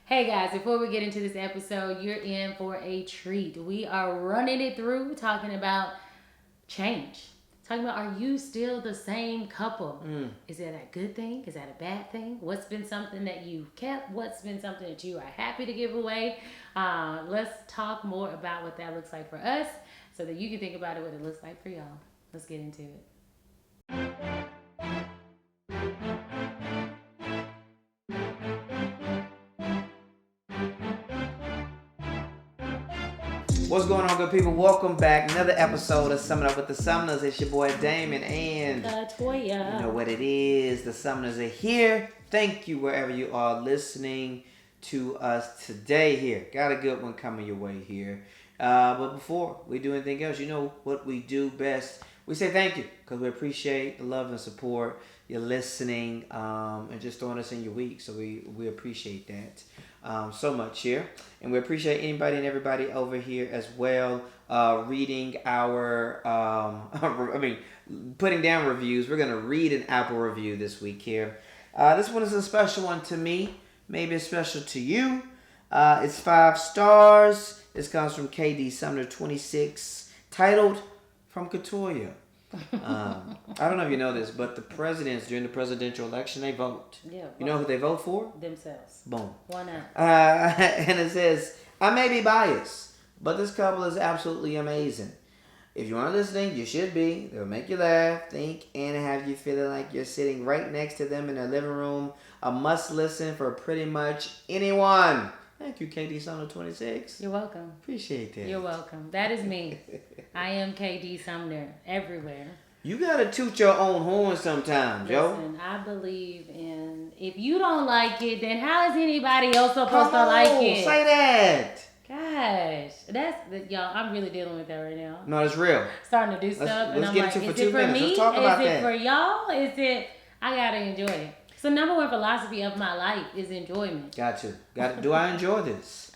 Hey guys, before we get into this episode, you're in for a treat. We are running it through talking about change. Talking about, are you still the same couple? Is that a good thing? Is that a bad thing? What's been something that you've kept? What's been something that you are happy to give away? Let's talk more about what that looks like for us so that you can think about it, what it looks like for y'all. Let's get into it. What's going on, good people? Welcome back. Another episode of Summing Up with the Summoners. It's your boy Damon, and Toya. you know what it is. The Summoners are here. Thank you wherever you are listening to us today here. Got a good one coming your way here. But before we do anything else, you know what we do best. We say thank you because we appreciate the love and support, your listening, and just throwing us in your week. So we appreciate that so much here. And we appreciate anybody and everybody over here as well reading our, putting down reviews. We're going to read an Apple review this week here. This one is a special one to me. Maybe it's special to you. It's 5 stars. This comes from KD Sumner 26, titled From Katoya. I don't know if you know this, but the presidents during the presidential election, they vote. Yeah. You know who they vote for? Themselves. Boom. Why not? And it says, I may be biased, but this couple is absolutely amazing. If you aren't listening, you should be. They'll make you laugh, think, and have you feeling like you're sitting right next to them in their living room. A must listen for pretty much anyone. Thank you, KD Sumner 26. You're welcome. Appreciate that. You're welcome. That is me. I am KD Sumner everywhere. You gotta toot your own horn sometimes, yo. Listen, I believe in, if you don't like it, then how is anybody else supposed to like it? Say that. Gosh, y'all, I'm really dealing with that right now. No, it's real. Starting to do stuff, and let's I'm get like, into it is for it 2 for minutes. me? Let's talk about Is it that. for y'all? Is it, I gotta enjoy it. So number one philosophy of my life is enjoyment. Got to. Do I enjoy this?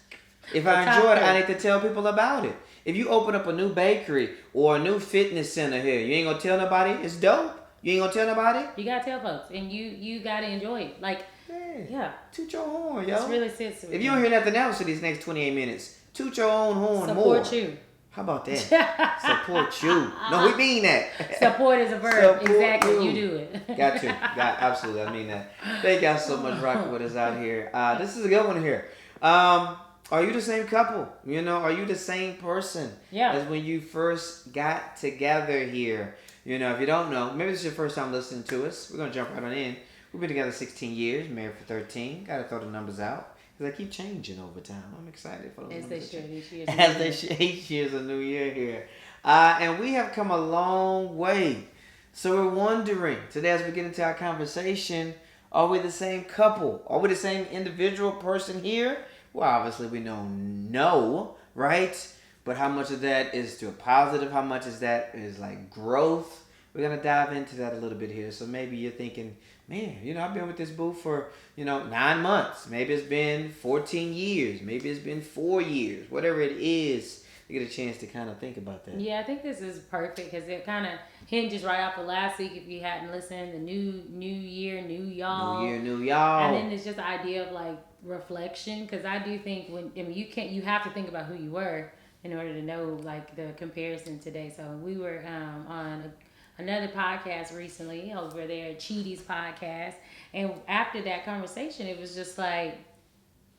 If I enjoy it, I need to tell people about it. If you open up a new bakery or a new fitness center here, you ain't gonna tell nobody? It's dope. You ain't gonna tell nobody? You gotta tell folks, and you gotta enjoy it. Like, yeah. Toot your horn, yo. It's really sits with If you don't hear nothing else for these next 28 minutes, toot your own horn more. Support you. How about that? Support you. No, we mean that. Support is a verb. Support Exactly. You do it. Got to. Absolutely. I mean that. Thank y'all so much for rocking with us out here. This is a good one here. Are you the same couple? You know, are you the same person as when you first got together here? You know, if you don't know, maybe this is your first time listening to us. We're going to jump right on in. We've been together 16 years, married for 13. Got to throw the numbers out. Because they keep changing over time. I'm excited for those As numbers. they should. Each year's a new year here. And we have come a long way. So we're wondering, today as we get into our conversation, are we the same couple? Are we the same individual person here? Well, obviously we know no, right? But how much of that is to a positive? How much is that is like growth? We're going to dive into that a little bit here. So maybe you're thinking, man, you know, I've been with this boo for, 9 months. Maybe it's been 14 years. Maybe it's been 4 years. Whatever it is, you get a chance to kind of think about that. Yeah, I think this is perfect because it kind of hinges right off of last week. If you hadn't listened, the new year, new y'all. New year, new y'all. And then it's just the idea of like reflection, because I do think you have to think about who you were in order to know like the comparison today. So we were on another podcast recently over there at Cheaty's podcast, and after that conversation, it was just like,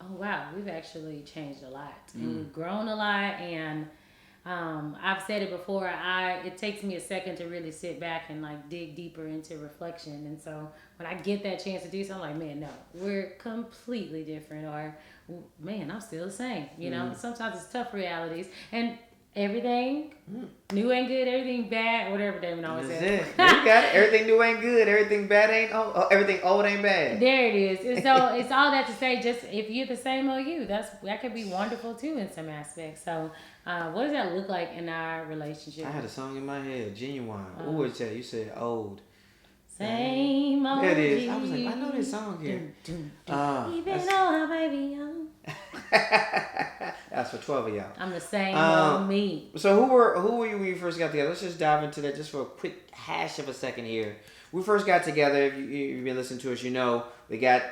oh wow, we've actually changed a lot and we've grown a lot. And I've said it before, it takes me a second to really sit back and like dig deeper into reflection. And so when I get that chance to do so, I'm like, man, no, we're completely different, or man, I'm still the same. You know, sometimes it's tough realities, and everything new ain't good, everything bad, whatever Damon always says. You got it. Everything new ain't good, everything bad ain't everything old ain't bad. There it is. And so it's all that to say, just if you're the same old you, that could be wonderful too in some aspects. So what does that look like in our relationship? I had a song in my head, Genuine. What was that? You said old. Same old. There it is. I was like, I know this song here. Even though I'm baby young. That's for 12 of y'all. I'm the same old me. So who were you when you first got together? Let's just dive into that just for a quick hash of a second here. We first got together. If you've been listening to us, you know we got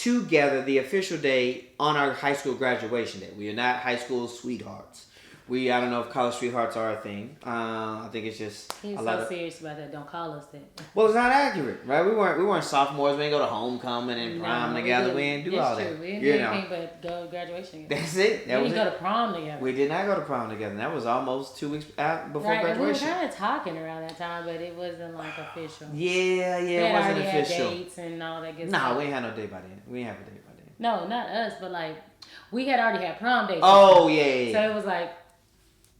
together the official day on our high school graduation day. We are not high school sweethearts. I don't know if college sweethearts are a thing. I think it's just He's a lot so of. serious about that. Don't call us that. Well, it's not accurate, right? We weren't sophomores. We didn't go to homecoming and prom together. We didn't do all that. We didn't you do know. anything but go to graduation together. That's it. That We was didn't go it. to prom together. We did not go to prom together. That was almost 2 weeks out before Right, and we were graduation. kind of talking around that time, but it wasn't like official. Yeah, We it had wasn't already official. had dates and all that good Nah, stuff. we ain't had no date by then. We ain't have a date by then. No, not us, but like we had already had prom dates. Oh yeah. So it was like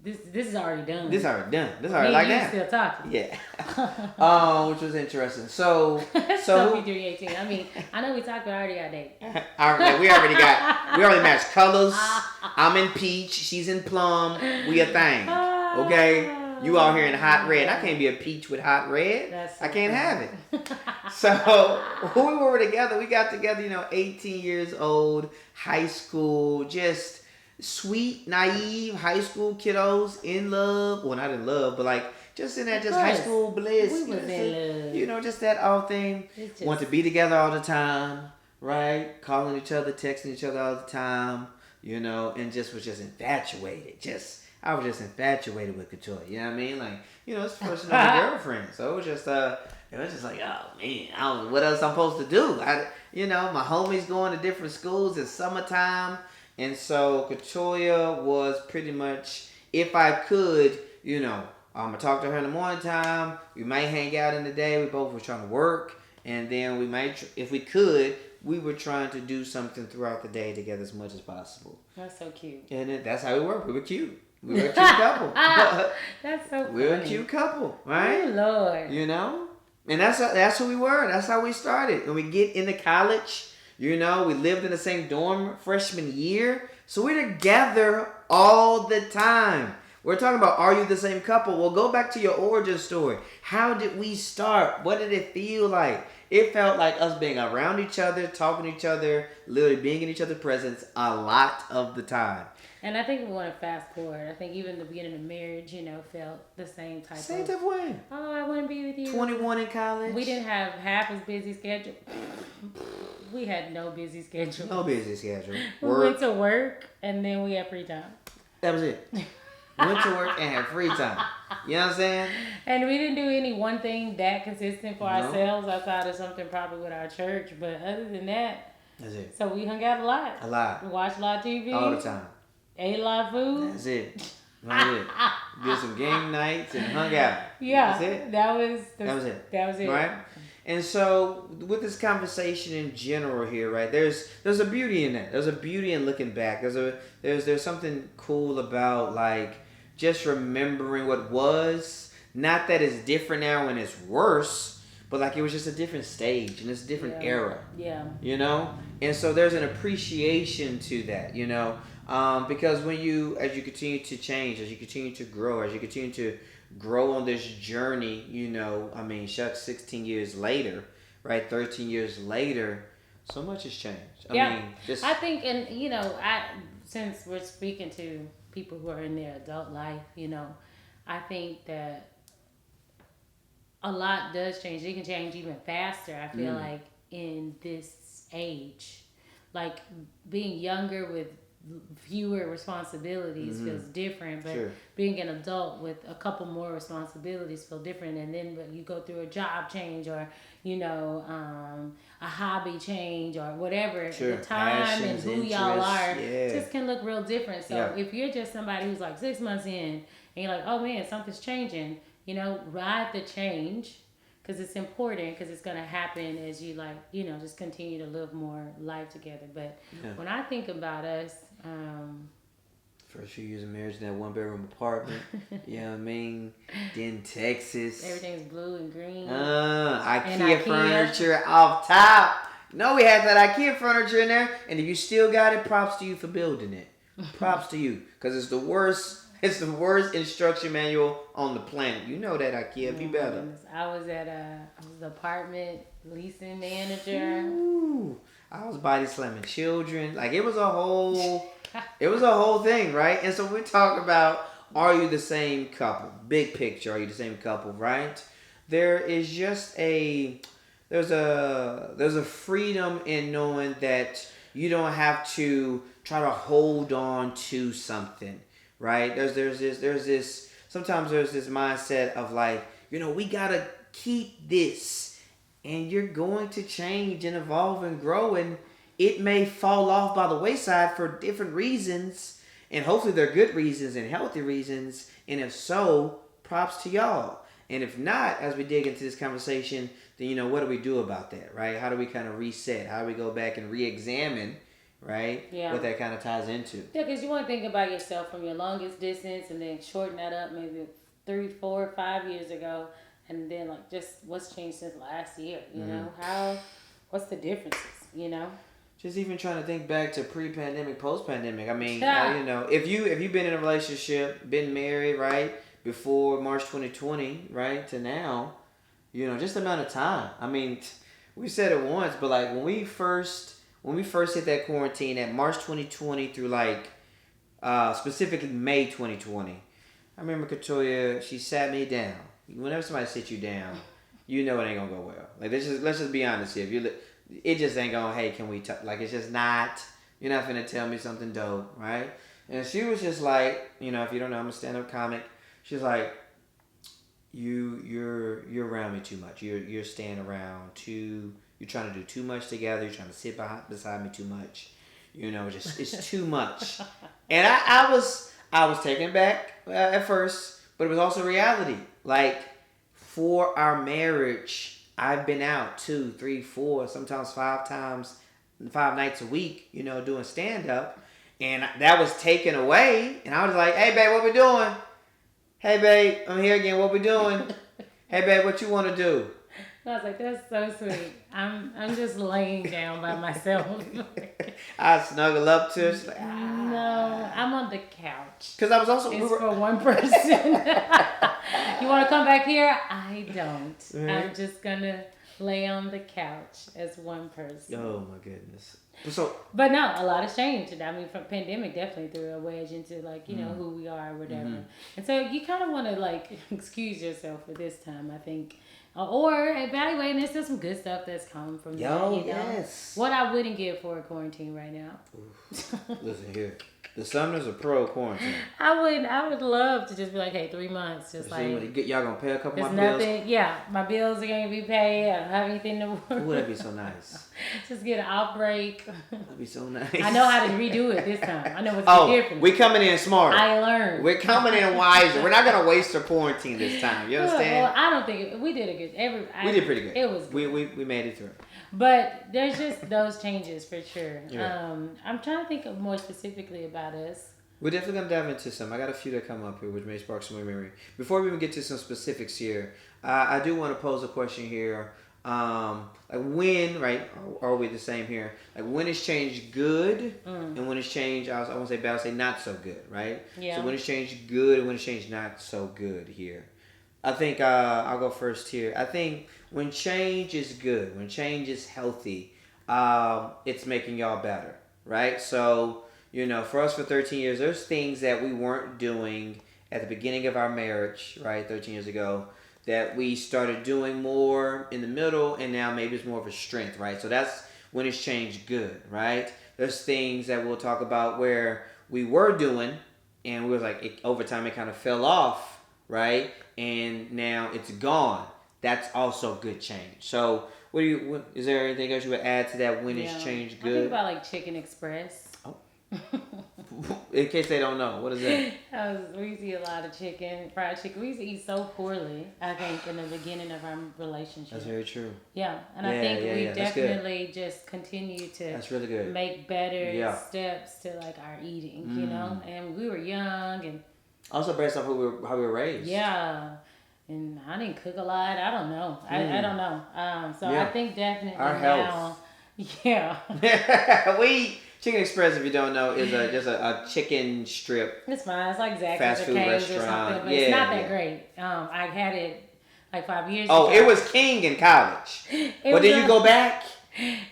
this is already done. This already done. This Me already and like you that. still talking. Yeah. Which was interesting. So So 318. I mean, I know we talked, but I already got dates. we already matched colors. I'm in peach. She's in plum. We a thing. Okay. You out here in hot red. I can't be a peach with hot red. That's so I can't funny. have it. So when we were together, we got together, 18 years old, high school, just sweet, naive high school kiddos in love. Well, not in love, but like just in that just high school bliss. We was in love. Just that all thing. It's Want to be together all the time, right? Calling each other, texting each other all the time, and was just infatuated. I was just infatuated with Couture. You know what I mean? Like, it's first and only girlfriend. So it was just like, oh man, I don't know what else I'm supposed to do. My homies going to different schools. It's summertime. And so Katoya was pretty much, if I could, I'm gonna talk to her in the morning time. We might hang out in the day. We both were trying to work, and then we might, if we could, we were trying to do something throughout the day together as much as possible. That's so cute. And that's how we were. We were cute. We were a cute couple. That's so funny. We were a cute couple, right? Oh, Lord. And that's who we were. That's how we started. When we get into college, we lived in the same dorm freshman year. So we're together all the time. We're talking about, are you the same couple? Well, go back to your origin story. How did we start? What did it feel like? It felt like us being around each other, talking to each other, literally being in each other's presence a lot of the time. And I think we want to fast forward. I think even the beginning of marriage, felt the same type of way. Oh, I want to be with you. 21 in college. We didn't have half as busy schedule. We had no busy schedule. No busy schedule. We went to work and then we had free time. That was it. Went to work and had free time. You know what I'm saying? And we didn't do any one thing that consistent for ourselves outside of something probably with our church. But other than that, that's it. So we hung out a lot. A lot. Watched a lot of TV. All the time. Ate a lot of food. That's it. Did some game nights and hung out. Yeah. That's it. That was it. That was it. Right? And so with this conversation in general here, right, there's a beauty in that. There's a beauty in looking back. There's something cool about like just remembering what was. Not that it's different now and it's worse, but like it was just a different stage and it's a different era. Yeah. And so there's an appreciation to that, because as you continue to change, as you continue to grow, as you continue to grow on this journey, 16 years later, right? 13 years later, so much has changed. I think, and since we're speaking to people who are in their adult life, I think that a lot does change. It can change even faster, I feel like, in this age. Like, being younger with fewer responsibilities feels different, but being an adult with a couple more responsibilities feel different. And then when you go through a job change or, a hobby change or whatever, the time passions, and who y'all are just can look real different. So if you're just somebody who's like 6 months in and you're like, oh man, something's changing, ride the change, because it's important, because it's going to happen as you just continue to live more life together. But when I think about us, first few years of marriage in that 1-bedroom apartment, you know what I mean? Then Texas. Everything's blue and green. IKEA furniture off top. No, we had that IKEA furniture in there, and if you still got it, props to you for building it. Props to you, because it's the worst. It's the worst instruction manual on the planet. You know that IKEA be better. I was the apartment leasing manager. Ooh, I was body slamming children. Like it was a whole thing, right? And so we talk about, are you the same couple? Big picture, are you the same couple, right? There is just there's a freedom in knowing that you don't have to try to hold on to something, right? There's this sometimes there's this mindset of like, we gotta keep this, and you're going to change and evolve and grow, and it may fall off by the wayside for different reasons, and hopefully they're good reasons and healthy reasons, and if so, props to y'all. And if not, as we dig into this conversation, then what do we do about that, right? How do we kind of reset? How do we go back and re-examine, right? Yeah. What that kind of ties into. Yeah, because you want to think about yourself from your longest distance and then shorten that up maybe 3, 4, 5 years ago, and then like just what's changed since last year. What's the differences? Just even trying to think back to pre-pandemic, post-pandemic. I mean, Yeah. if you've been in a relationship, been married, right, before March 2020, right, to now, just the amount of time. I mean, we said it once, but like when we first hit that quarantine at March 2020 through like specifically May 2020, I remember Katoya, she sat me down. Whenever somebody sits you down, it ain't gonna go well. Like let's just be honest here. If it just ain't gonna. Hey, can we talk? Like it's just not. You're not finna tell me something dope, right? And she was just like, if you don't know, I'm a stand-up comic. She's like, you're around me too much. You're staying around too. You're trying to do too much together. You're trying to sit beside me too much. It's too much. And I was taken back at first, but it was also reality. Like for our marriage, I've been out 2, 3, 4, sometimes 5 nights a week. Doing stand up, and that was taken away. And I was like, "Hey, babe, what we doing? Hey, babe, I'm here again. What we doing? Hey, babe, what you want to do?" I was like, that's so sweet. I'm just laying down by myself. I snuggle up to her. She's like, No, I'm on the couch. Because I was also... It's for one person. You want to come back here? I don't. Mm-hmm. I'm just going to lay on the couch as one person. Oh, my goodness. But no, a lot has changed. I mean, from pandemic definitely threw a wedge into like, who we are or whatever. Mm-hmm. And so you kind of want to like excuse yourself for this time, I think. Or evaluate, and there's still some good stuff that's come from that. Yes. What I wouldn't give for a quarantine right now. Listen here. The Sumner's a pro quarantine. I would love to just be like, hey, 3 months, just y'all gonna pay a couple of my nothing, bills? Yeah, my bills are gonna be paid. I don't have anything to work. Ooh, that'd be so nice. Just get an outbreak. That'd be so nice. I know how to redo it this time. I know what's different. We're coming in smarter. I learned. We're coming in wiser. We're not gonna waste our quarantine this time. You understand? Well, I don't think we did a good. We did pretty good. It was good. We made it through. But there's just those changes for sure. Yeah. I'm trying to think of more specifically about us. We're definitely going to dive into some. I got a few that come up here, which may spark some memory. Before we even get to some specifics here, I do want to pose a question here. Like when, right, are we the same here? Like when is change good and when is change, I won't say bad, I'll say not so good, right? Yeah. So when is change good and when is change not so good here? I think I'll go first here. I think when change is good, when change is healthy, it's making y'all better, right? So, for us for 13 years, there's things that we weren't doing at the beginning of our marriage, right, 13 years ago, that we started doing more in the middle, and now maybe it's more of a strength, right? So that's when it's changed good, right? There's things that we'll talk about where we were doing, and we was like, over time it kind of fell off, right? And now it's gone. That's also good change. So is there anything else you would add to that when it's changed good? I think about like Chicken Express. In case they don't know, what is that? We used to eat a lot of fried chicken. We used to eat so poorly, I think, in the beginning of our relationship. That's very true. Yeah, and I think we definitely just continue to That's really good. make better steps to like our eating, and we were young and also based off how we were raised. Yeah. And I didn't cook a lot. I don't know. I don't know. I think definitely our health. Yeah. Chicken Express, if you don't know, is just a chicken strip. It's fine. It's like Zaxby's fast food restaurant. Or something, but it's not that great. I had it like 5 years ago. Oh, it was king in college. But then you go back?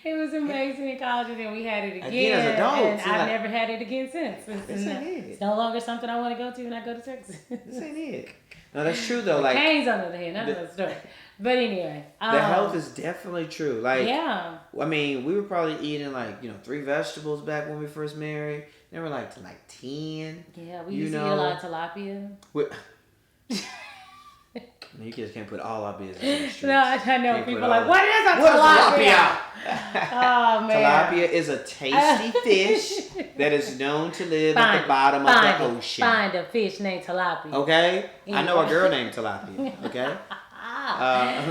It was amazing in college, and then we had it again. Again as adults. And I've never had it again since. It's no longer something I want to go to when I go to Texas. This ain't it. No, that's true though. Cane's on the other hand, that's another story. But anyway, the health is definitely true. Like, yeah. I mean, we were probably eating like 3 vegetables back when we first married. Then we're like to 10. Yeah, we used to eat a lot of tilapia. You just can't put all our business in the streets. No, I know people are like, what is a tilapia? Oh, man. Tilapia is a tasty fish that is known to live at the bottom of the ocean. Find a fish named tilapia. Okay? I know a girl named Tilapia. Okay?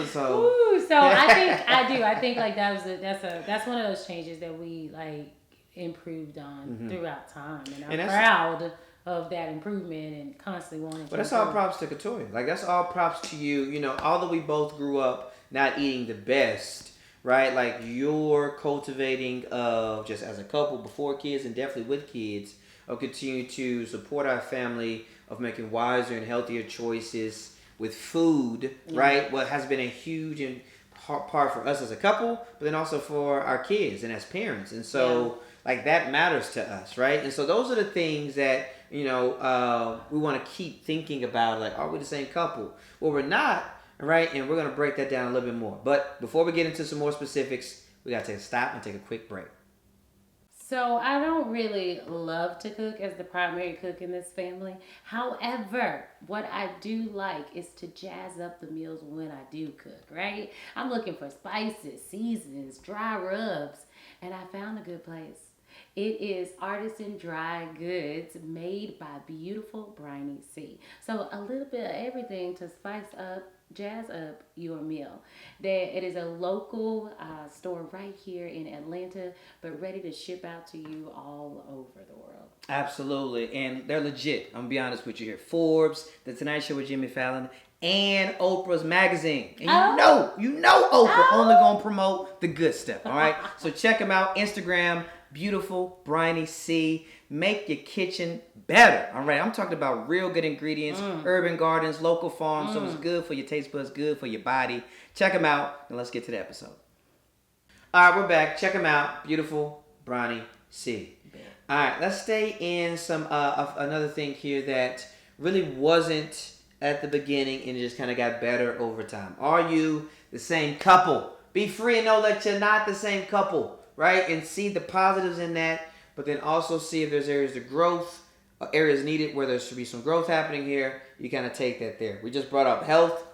So I think like that's one of those changes that we like improved on throughout time, and I'm proud of that improvement and constantly wanting. But that's all props to Katoya. Like that's all props to you. You know, although we both grew up not eating the best, right? Like you're cultivating of just as a couple before kids and definitely with kids of continue to support our family of making wiser and healthier choices with food, right? What has been a huge and part for us as a couple, but then also for our kids and as parents. And so like that matters to us, right? And so those are the things that, we want to keep thinking about, like, are we the same couple? Well, we're not, right? And we're going to break that down a little bit more. But before we get into some more specifics, we got to take a stop and take a quick break. So I don't really love to cook as the primary cook in this family. However, what I do like is to jazz up the meals when I do cook, right? I'm looking for spices, seasonings, dry rubs, and I found a good place. It is Artisan Dry Goods made by beautiful Briny C. So a little bit of everything to spice up, jazz up your meal. It is a local store right here in Atlanta, but ready to ship out to you all over the world. Absolutely, and they're legit. I'm gonna be honest with you here. Forbes, The Tonight Show with Jimmy Fallon, and Oprah's magazine. And you know Oprah only gonna promote the good stuff. All right, so check them out. Instagram. Beautiful Briny C. Make your kitchen better. All right, I'm talking about real good ingredients, urban gardens, local farms. So it's good for your taste buds, good for your body. Check them out, and let's get to the episode. All right, we're back. Check them out. Beautiful Briny C. All right, let's stay in some another thing here that really wasn't at the beginning and it just kind of got better over time. Are you the same couple? Be free and know that you're not the same couple. Right? And see the positives in that, but then also see if there's areas of growth, areas needed where there should be some growth happening here. You kind of take that there. We just brought up health,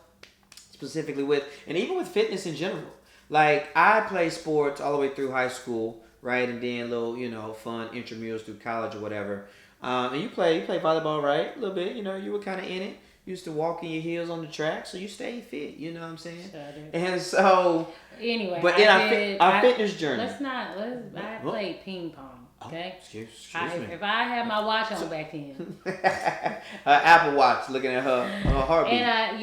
specifically and even with fitness in general. Like, I play sports all the way through high school, right? And then little, fun intramurals through college or whatever. And you play volleyball, right? A little bit, you were kind of in it. You used to walk in your heels on the track, so you stayed fit, you know what I'm saying? And so... Anyway, but in our fitness journey. I played ping pong, okay? Excuse me. If I had my watch on back then. Apple Watch, looking at her heartbeat. And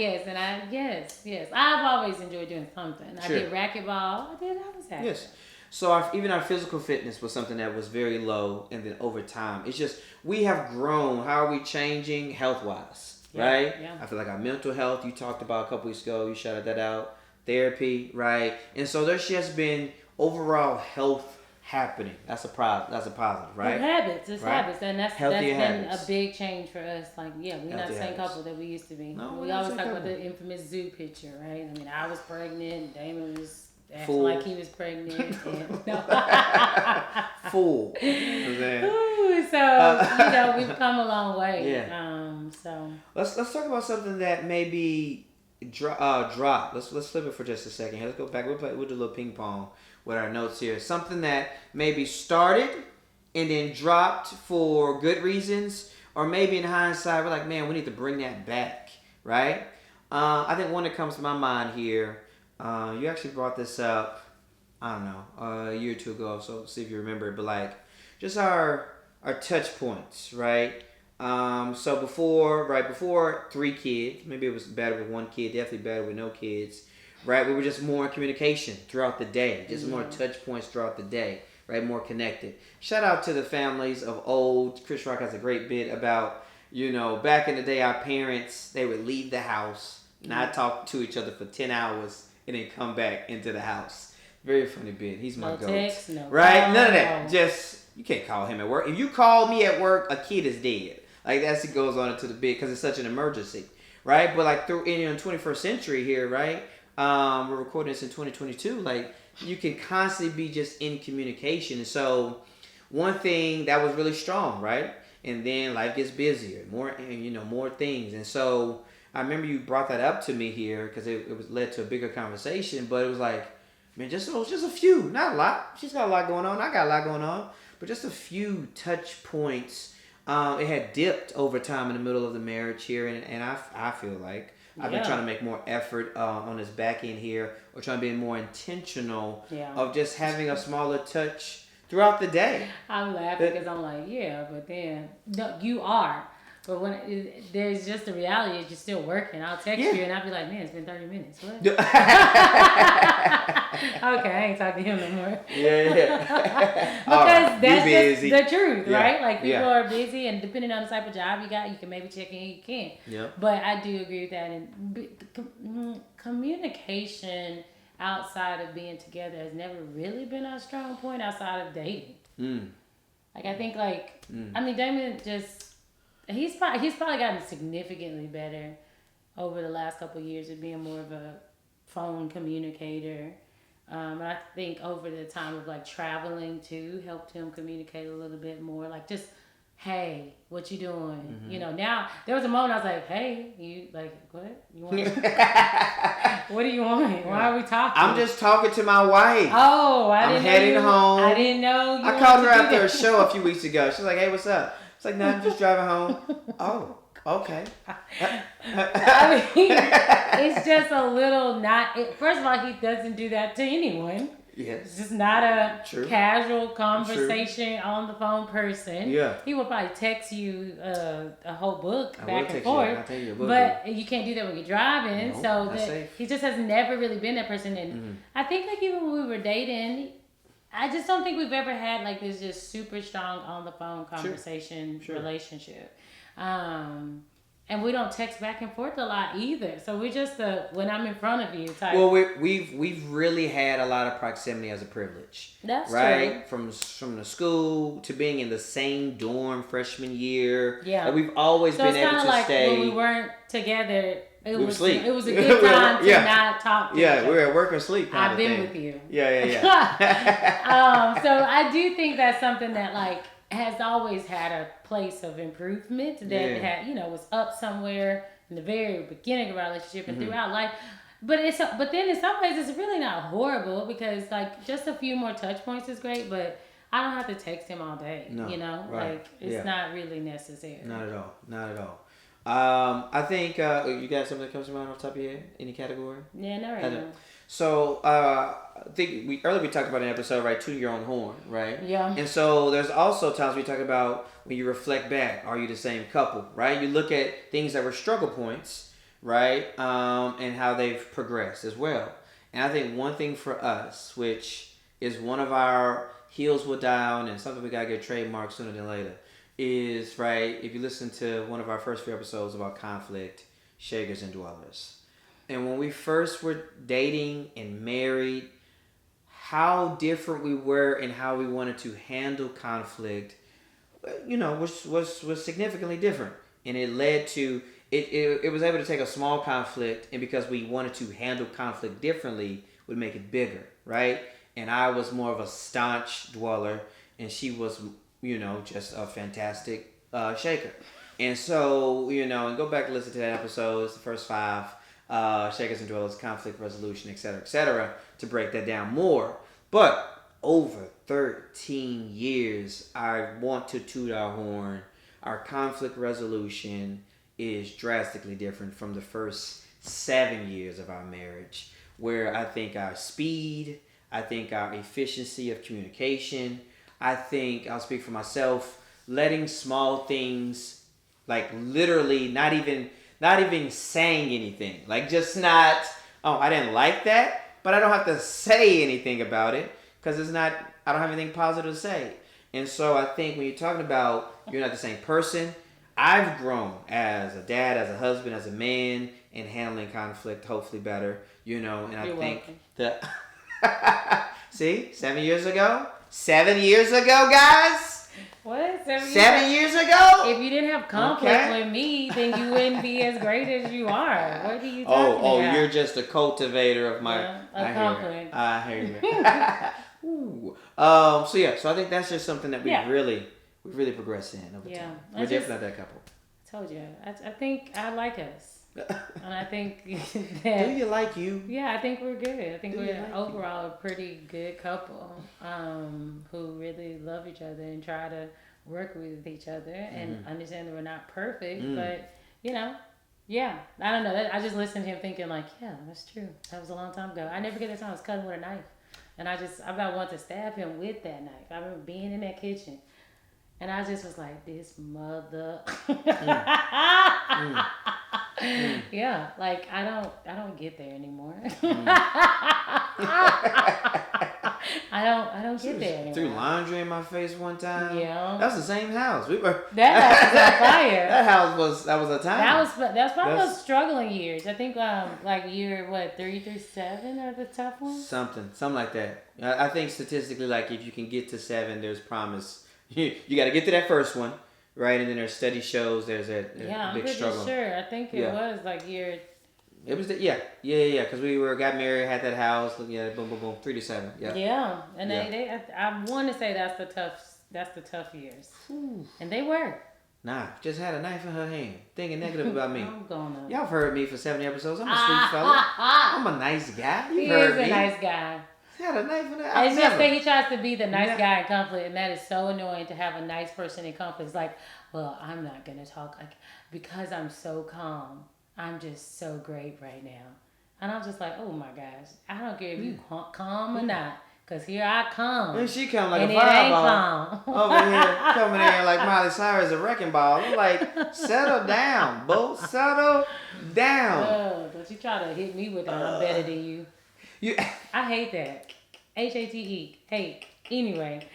yes. I've always enjoyed doing something. Sure. I did racquetball. I was happy. Yes. So even our physical fitness was something that was very low, and then over time, it's just, we have grown. How are we changing health-wise, right? Yeah. I feel like our mental health, you talked about a couple weeks ago, you shouted that out. Therapy, right? And so there's just been overall health happening. That's a positive, right? Habits, and that's been habits. a big change for us. Like, we're not the same couple that we used to be. No, we always talk about the infamous zoo picture, right? I mean, I was pregnant, Damon was acting like he was pregnant. Fool. Ooh, so we've come a long way. Yeah. So let's talk about something that maybe drop. Let's flip it for just a second. Let's go back. We'll do a little ping pong with our notes here. Something that maybe started and then dropped for good reasons, or maybe in hindsight we're like, man, we need to bring that back, right? I think one that comes to my mind here. You actually brought this up, I don't know, a year or two ago. So see if you remember it. But like, just our touch points, right? So before 3 kids, maybe it was better with 1 kid, definitely better with no kids, right? We were just more in communication throughout the day, just more touch points throughout the day, right? More connected. Shout out to the families of old. Chris Rock has a great bit about, back in the day, our parents, they would leave the house, not talk to each other for 10 hours, and then come back into the house. Very funny bit. He's my goat. Text, no right? call. None of that. Just, you can't call him at work. If you call me at work, a kid is dead. Like, that's it goes on into the bit because it's such an emergency, right? But like in the 21st century here, right? we're recording this in 2022. Like, you can constantly be just in communication. And so, one thing that was really strong, right? And then life gets busier, more things. And so, I remember you brought that up to me here because it was led to a bigger conversation. But it was like, man, just a few, not a lot. She's got a lot going on. I got a lot going on, but just a few touch points. It had dipped over time in the middle of the marriage here, and I feel like I've been trying to make more effort on this back end here, or trying to be more intentional of just having a smaller touch throughout the day. I'm laughing because I'm like, but then no, you are. But when there's just the reality is you're still working. I'll text you and I'll be like, man, it's been 30 minutes. What? Okay, I ain't talking to him no more. Because that's just the truth, right? Like, people are busy, and depending on the type of job you got, you can maybe check in, you can. Yeah. But I do agree with that. And communication outside of being together has never really been a strong point outside of dating. Like, I think, I mean, Damon just... He's probably gotten significantly better over the last couple of years at being more of a phone communicator. And I think over the time of traveling too helped him communicate a little bit more. Like, just, hey, what you doing? Mm-hmm. Now there was a moment I was like, hey, you what? You want? What do you want? Why are we talking? I'm just talking to my wife. Oh, I'm heading home. I didn't know. I called her after a show a few weeks ago. She's like, hey, what's up? It's like, no, I'm just driving home. Oh, okay. I mean, it's just a little first of all, he doesn't do that to anyone. Yes. It's just not a casual conversation on the phone person. Yeah. He will probably text you a whole book back and forth. I'll tell you a book. But you can't do that when you're driving. No, so he just has never really been that person. And I think even when we were dating, I just don't think we've ever had this just super strong on the phone conversation relationship. And we don't text back and forth a lot either. So we're just when I'm in front of you type. Well, we've really had a lot of proximity as a privilege. That's right? True. From the school to being in the same dorm freshman year. Yeah. We've always been able to stay. When we weren't together, it was a good time to not talk to each other. We were at work or sleep. I've been with you. Yeah. So I do think that's something that has always had a place of improvement that had was up somewhere in the very beginning of our relationship and throughout life. But then in some ways it's really not horrible because just a few more touch points is great, but I don't have to text him all day. No, right. It's not really necessary. Not at all. I think you got something that comes to mind off the top of your head? Any category? Yeah, no, right now. So I think earlier we talked about an episode, right? To your own horn, right? Yeah. And so there's also times we talk about when you reflect back, are you the same couple, right? You look at things that were struggle points, right? And how they've progressed as well. And I think one thing for us, which is one of our heels will die on and something we gotta get trademarked sooner than later, is right. If you listen to one of our first few episodes about conflict, shakers and dwellers. And when we first were dating and married, how different we were and how we wanted to handle conflict, was significantly different. And it led to, it was able to take a small conflict, and because we wanted to handle conflict differently, would make it bigger, right? And I was more of a staunch dweller, and she was, just a fantastic shaker. And so, and go back and listen to that episode. It's the first 5. Shakers and dwellers, conflict resolution, etc., to break that down more. But over 13 years, I want to toot our horn. Our conflict resolution is drastically different from the first 7 years of our marriage, where I think our speed, I think our efficiency of communication, I think, I'll speak for myself, letting small things, literally not even saying anything. Just not, I didn't like that, but I don't have to say anything about it because I don't have anything positive to say. And so I think when you're talking about you're not the same person, I've grown as a dad, as a husband, as a man, in handling conflict hopefully better, and I think that, see, 7 years ago, guys, What? 7 years ago? If you didn't have conflict with me, then you wouldn't be as great as you are. What are you talking about? Oh, you're just a cultivator of my conflict. I hear you. Ooh. So I think that's just something that we've really progressed in over time. We're definitely not that couple. I told you. I think I like us. And I think that... Do you like you? Yeah, I think we're good. I think we're overall a pretty good couple who really love each other and try to work with each other and understand that we're not perfect, but, you know, yeah. I don't know. I just listened to him thinking like, yeah, that's true. That was a long time ago. I never forget the time I was cutting with a knife. And I about wanted to stab him with that knife. I remember being in that kitchen. And I just was like, this mother. Yeah, like I don't get there anymore. I don't get there anymore. Threw laundry in my face one time. Yeah, that's the same house. We were that house was on fire. That was a time. That's probably those struggling years. I think like year 3 through 7 are the tough ones. Something like that. I think statistically, like if you can get to 7, there's promise. You got to get to that first one, right? And then there's steady shows. There's a big struggle. I'm pretty sure. I think it was like year. It was because we got married, had that house. Yeah, boom, boom, boom, 3 to 7. Yeah. Yeah, and I want to say that's the tough years, and they were. Nah, just had a knife in her hand, thinking negative about me. I'm gonna. Y'all have heard me for 70 episodes. I'm a sweet fella. I'm a nice guy. You heard me. He's a nice guy. Had a knife in It's just that he tries to be the nice guy in conflict, and that is so annoying to have a nice person in conflict. It's like, well, I'm not gonna talk because I'm so calm. I'm just so great right now, and I'm just like, oh my gosh, I don't care if you calm or not, cause here I come. And she come like and a fireball over here, coming in like Miley Cyrus, a wrecking ball. I'm like, settle down, boo, settle down. Oh, don't you try to hit me with that? I'm better than you. I hate that. HATE. Hate. Anyway.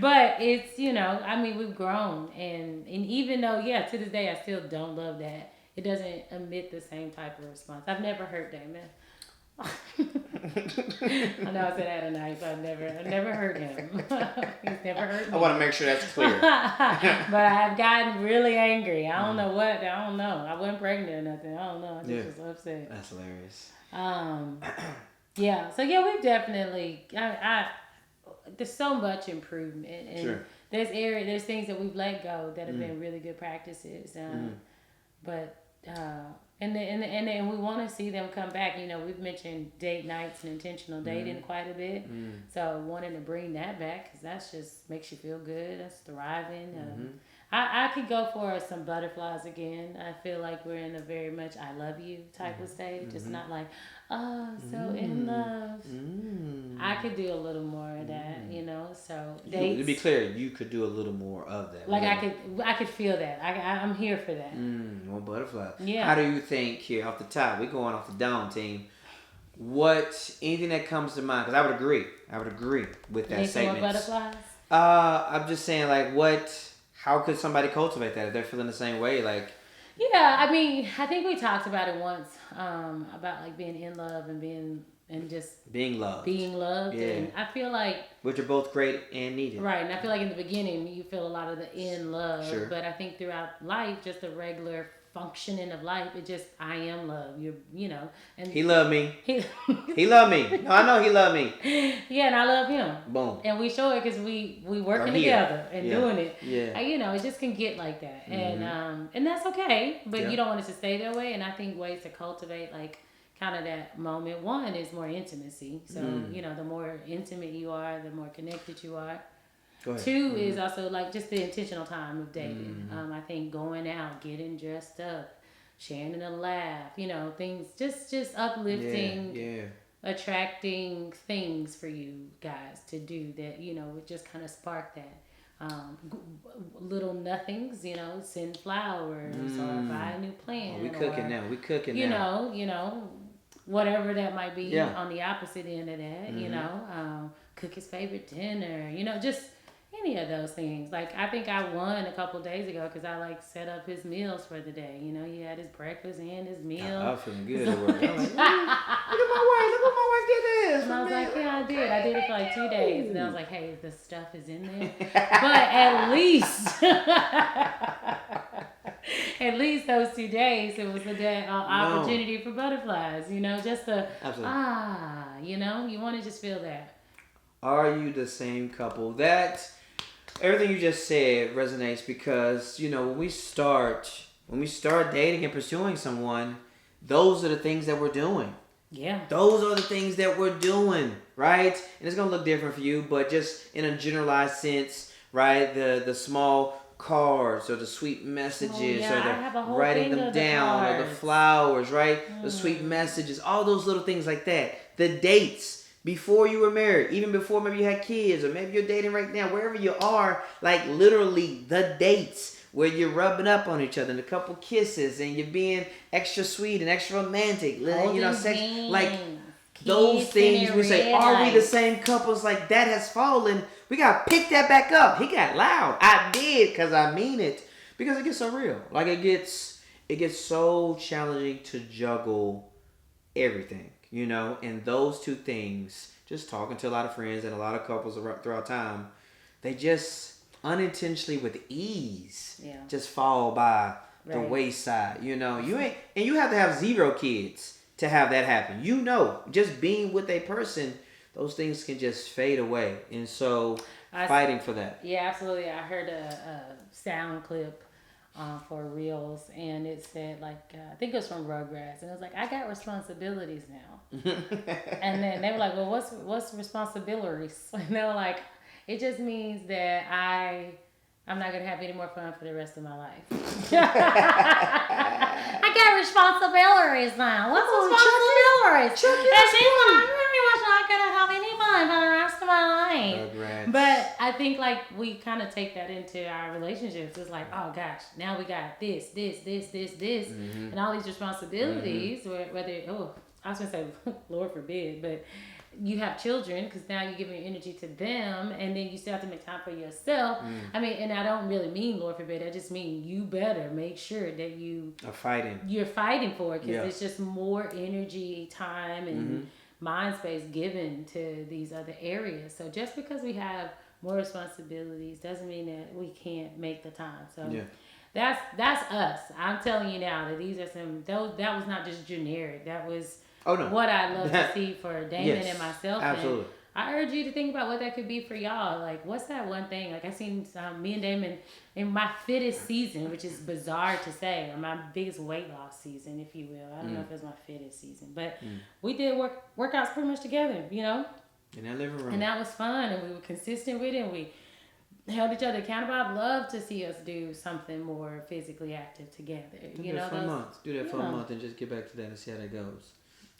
But it's, I mean, we've grown. And even though, to this day, I still don't love that, it doesn't emit the same type of response. I've never hurt Damon. I know I said I had a knife. I never hurt him. He's never hurt me. I want to make sure that's clear. But I've gotten really angry. I don't know what. I don't know. I wasn't pregnant or nothing. I don't know. I just was upset. That's hilarious. Yeah. So we've definitely. There's so much improvement, and there's things that we've let go that have been really good practices. But and we want to see them come back. We've mentioned date nights and intentional dating quite a bit. So wanting to bring that back because that's just makes you feel good. That's thriving. I could go for some butterflies again. I feel like we're in a very much I love you type of stage. It's not like, oh, so in love. I could do a little more of that, So dates. To be clear, you could do a little more of that. Like I could feel that. I'm here for that. More butterflies. Yeah. How do you think here off the top? We're going off the dome team. Anything that comes to mind? Because I would agree with that statement. More butterflies. I'm just saying, like, how could somebody cultivate that if they're feeling the same way? Like, yeah, I mean, I think we talked about it once about like being in love and being loved. Yeah. And I feel like which are both great and needed. Right, and I feel like in the beginning you feel a lot of the in love, but I think throughout life, just the regular functioning of life, it just I am love. And he loved me. He loved me. No, I know he loved me. Yeah, and I love him. Boom. And we show it because we working together and doing it. Yeah. It just can get like that, and that's okay. But you don't want it to stay that way. And I think ways to cultivate like kind of that moment. One is more intimacy. So the more intimate you are, the more connected you are. Two is also like just the intentional time of dating. I think going out, getting dressed up, sharing a laugh, things just uplifting, attracting things for you guys to do that, would just kind of spark that. Little nothings, send flowers or buy a new plant. We cooking now. Whatever that might be on the opposite end of that, cook his favorite dinner, just any of those things. Like, I think I won a couple days ago because I like set up his meals for the day. You know, he had his breakfast and his meal. I was feeling good at work. I'm like, look at my wife. Look what my wife did this. And I was like, yeah, I did. I did it for like 2 days. And I was like, hey, the stuff is in there. But at least, at least those 2 days, it was a day, opportunity for butterflies. You know, just the, you know, you want to just feel that. Are you the same couple? That everything you just said resonates because, you know, when we start dating and pursuing someone, those are the things that we're doing. Yeah. Those are the things that we're doing, right? And it's gonna look different for you, but just in a generalized sense, right? The small cards or the sweet messages or the writing them down or the flowers, right? The sweet messages, all those little things like that. The dates. Before you were married, even before maybe you had kids, or maybe you're dating right now, wherever you are, like literally the dates where you're rubbing up on each other and a couple kisses and you're being extra sweet and extra romantic, you know, sex, like those things. We say, are we the same couples? Like that has fallen. We gotta pick that back up. He got loud. I did because I mean it because it gets so real. Like it gets so challenging to juggle everything. You know, and those two things, just talking to a lot of friends and a lot of couples throughout time, they just unintentionally with ease just fall by the wayside. You know, you have to have 0 kids to have that happen. You know, just being with a person, those things can just fade away. And so fighting for that. Yeah, absolutely. I heard a sound clip for Reels, and it said like I think it was from Rugrats, and it was like, I got responsibilities now. And then they were like, well, what's responsibilities? And they were like, it just means that I'm not gonna have any more fun for the rest of my life. I got responsibilities now. What's responsibilities? And she's like, I'm pretty much not gonna have any fun for the rest of my life. Rugrats. But I think like we kind of take that into our relationships. It's like, oh gosh, now we got this, and all these responsibilities. Whether I was gonna say, Lord forbid, but you have children because now you're giving your energy to them, and then you still have to make time for yourself. I mean, and I don't really mean Lord forbid. I just mean you better make sure that you're fighting for it, because it's just more energy, time, and mind space given to these other areas. So just because we have more responsibilities doesn't mean that we can't make the time. So that's us. I'm telling you now that these are that was not just generic. That was what I love to see for Damon and myself. Absolutely. And I urge you to think about what that could be for y'all. Like, what's that one thing? Like, I've seen me and Damon in my fittest season, which is bizarre to say, or my biggest weight loss season, if you will. I don't know if it was my fittest season, but we did workouts pretty much together, you know? In that living room. And that was fun, and we were consistent with it, and we held each other accountable. I'd love to see us do something more physically active together. Do that for a month and just get back to that and see how that goes.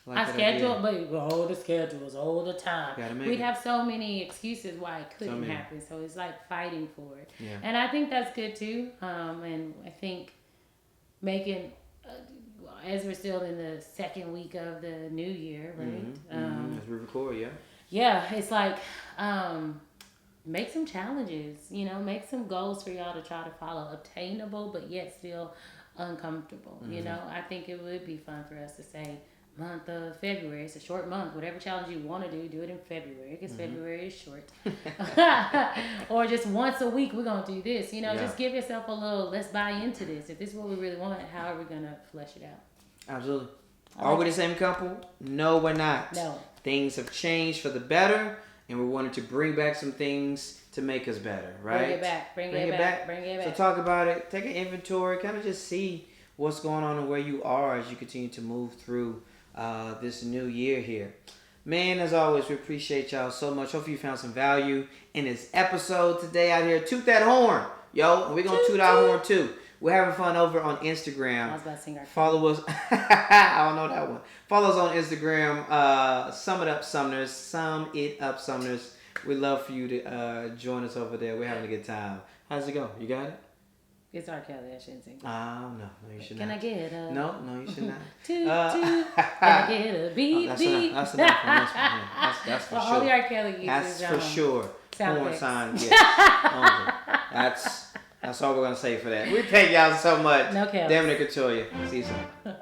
I schedule, but the schedules all the time. We'd have so many excuses why it couldn't happen. So it's like fighting for it. Yeah. And I think that's good too. And I think making, as we're still in the second week of the new year, right? As we record, Yeah, it's like, make some challenges, you know, make some goals for y'all to try to follow, obtainable, but yet still uncomfortable. You know, I think it would be fun for us to say, month of February, it's a short month, whatever challenge you want to do it in February, because February is short. Or just once a week we're going to do this, you know. Just give yourself a little, let's buy into this. If this is what we really want, how are we going to flesh it out? Absolutely. Are we the same couple? No, we're not. No. Things have changed for the better, and we wanted to bring back some things to make us better, right? Bring it back. So talk about it, take an inventory, kind of just see what's going on and where you are as you continue to move through this new year here. Man, as always, we appreciate y'all so much. Hopefully you found some value in this episode today out here. Toot that horn, yo. We're going to toot our horn too. We're having fun over on Instagram. I was about to sing our Follow us. I don't know that one. Follow us on Instagram. Sum It Up Sumners. We'd love for you to join us over there. We're having a good time. How's it go? You got it? It's R. Kelly. I shouldn't sing. No, you should not. Can I get a... No, you should not. Toot, toot. Can I get a beep, beep? That's enough from this one. That's for sure. All the R. Kelly uses. That's for sure. Sound porn effects. sign. Yes. That's all we're gonna say for that. We thank y'all so much. No cap. Damn it, Katoya. See you soon.